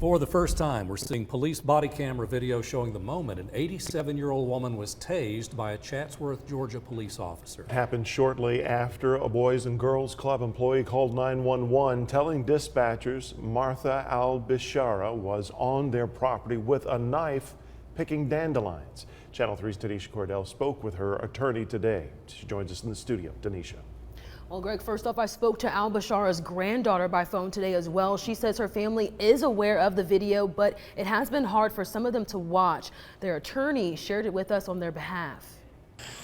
For the first time, we're seeing police body camera video showing the moment an 87-year-old woman was tased by a Chatsworth, Georgia police officer. It happened shortly after a Boys and Girls Club employee called 911 telling dispatchers Martha Al-Bishara was on their property with a knife picking dandelions. Channel 3's Tanisha Cordell spoke with her attorney today. She joins us in the studio. Tanisha. Well, Greg, first off, I spoke to Al-Bishara's granddaughter by phone today as well. She says her family is aware of the video, but it has been hard for some of them to watch. Their attorney shared it with us on their behalf.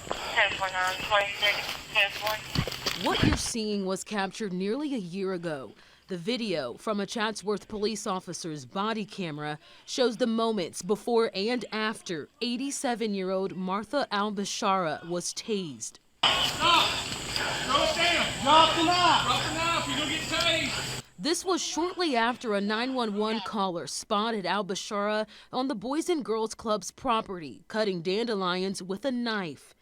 10-4-9-26-10-4. What you're seeing was captured nearly a year ago. The video from a Chatsworth police officer's body camera shows the moments before and after 87-year-old Martha Al-Bishara was tased. Stop! Throw it down! Drop the knife! Drop the knife! You're gonna get tased! This was shortly after a 911 caller spotted Al-Bishara on the Boys and Girls Club's property, cutting dandelions with a knife.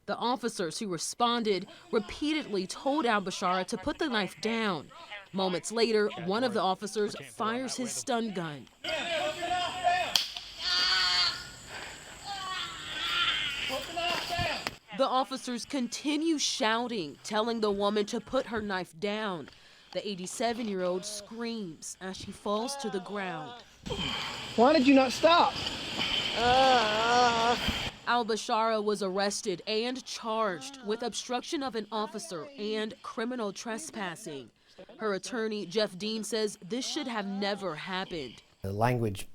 The officers who responded repeatedly told Al-Bishara to put the knife down. Moments later, one of the officers fires his stun gun. The officers continue shouting, telling the woman to put her knife down. The 87-year-old screams as she falls to the ground. Why did you not stop? Al-Bishara was arrested and charged with obstruction of an officer and criminal trespassing. Her attorney, Jeff Dean, says this should have never happened. The language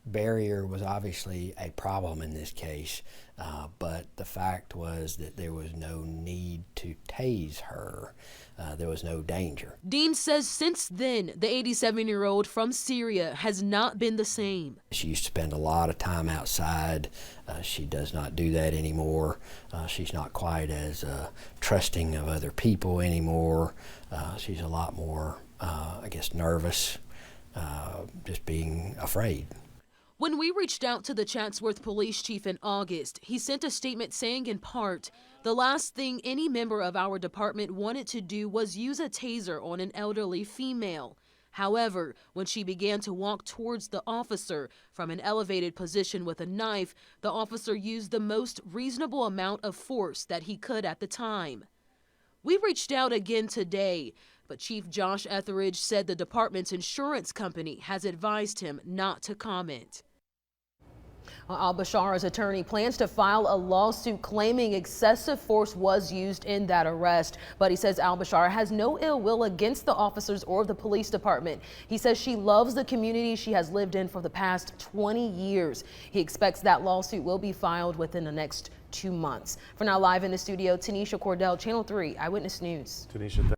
barrier was obviously a problem in this case, but the fact was that there was no need to tase her. There was no danger. Dean says since then, the 87-year-old from Syria has not been the same. She used to spend a lot of time outside. She does not do that anymore. She's not quite as trusting of other people anymore. She's a lot more, I guess, nervous, just being afraid. When we reached out to the Chatsworth police chief in August, he sent a statement saying in part, the last thing any member of our department wanted to do was use a taser on an elderly female. However, when she began to walk towards the officer from an elevated position with a knife, the officer used the most reasonable amount of force that he could at the time. We reached out again today, but Chief Josh Etheridge said the department's insurance company has advised him not to comment. Al-Bishara's attorney plans to file a lawsuit claiming excessive force was used in that arrest, but he says Al-Bishara has no ill will against the officers or the police department. He says she loves the community she has lived in for the past 20 years. He expects that lawsuit will be filed within the next 2 months. For now, live in the studio, Tanisha Cordell, Channel 3 Eyewitness News. Tanisha,